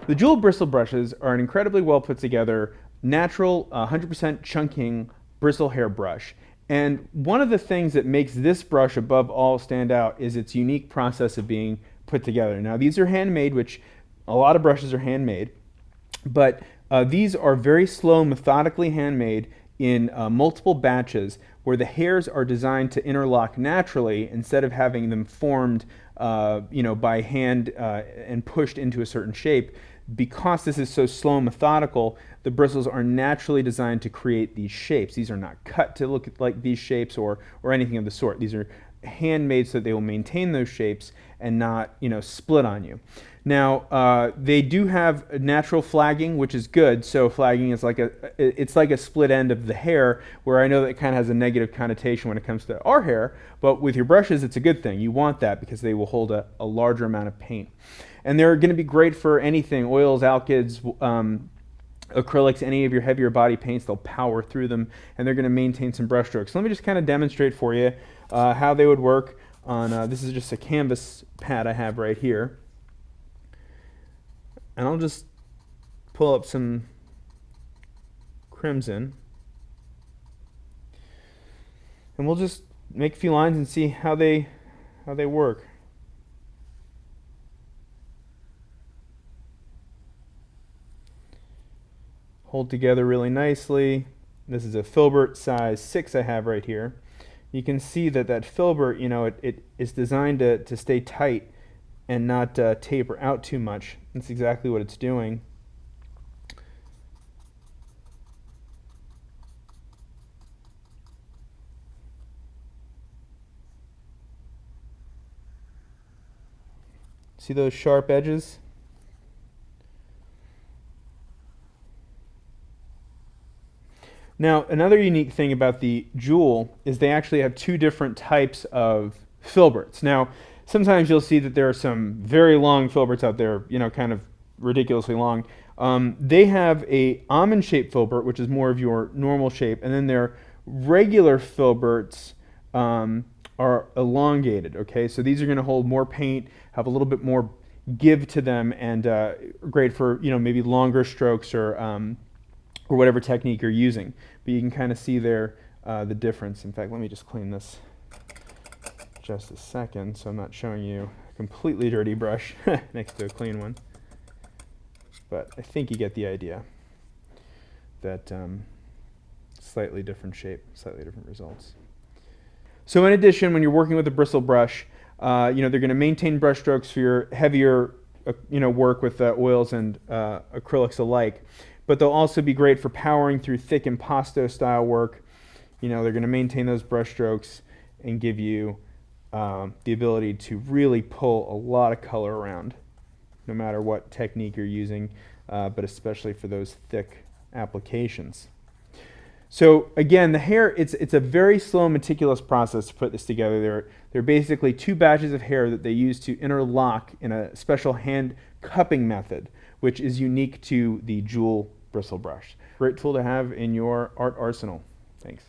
The jewel bristle brushes are an incredibly well put together, natural, 100% chunking bristle hair brush. And one of the things that makes this brush above all stand out is its unique process of being put together. Now, these are handmade, which a lot of brushes are handmade, but these are very slow, methodically handmade in multiple batches where the hairs are designed to interlock naturally instead of having them formed by hand and pushed into a certain shape. Because this is so slow and methodical, the bristles are naturally designed to create these shapes. These are not cut to look like these shapes or anything of the sort. These are handmade so that they will maintain those shapes and not split on you. Now they do have natural flagging, which is good. So flagging is like it's like a split end of the hair, where I know that it kind of has a negative connotation when it comes to our hair, but with your brushes it's a good thing. You want that because they will hold a larger amount of paint. And they're going to be great for anything, oils, alkyds, acrylics, any of your heavier body paints. They'll power through them, and they're going to maintain some brush strokes. So let me just kind of demonstrate for you how they would work on, this is just a canvas pad I have right here. And I'll just pull up some crimson. And we'll just make a few lines and see how they work. Hold together really nicely. This is a filbert size 6 I have right here. You can see that filbert, it is designed to stay tight and not taper out too much. That's exactly what it's doing. See those sharp edges? Now, another unique thing about the jewel is they actually have two different types of filberts. Now, sometimes you'll see that there are some very long filberts out there, kind of ridiculously long. They have a almond-shaped filbert, which is more of your normal shape, and then their regular filberts are elongated. Okay, so these are going to hold more paint, have a little bit more give to them, and great for maybe longer strokes or whatever technique you're using. But you can kind of see there the difference. In fact, let me just clean this just a second so I'm not showing you a completely dirty brush next to a clean one. But I think you get the idea that slightly different shape, slightly different results. So in addition, when you're working with a bristle brush, they're going to maintain brush strokes for your heavier work with oils and acrylics alike. But they'll also be great for powering through thick impasto style work. They're going to maintain those brush strokes and give you the ability to really pull a lot of color around, no matter what technique you're using, but especially for those thick applications. So again, the hair, it's a very slow, meticulous process to put this together. They're basically two batches of hair that they use to interlock in a special hand cupping method, which is unique to the jewel bristle brush. Great tool to have in your art arsenal. Thanks.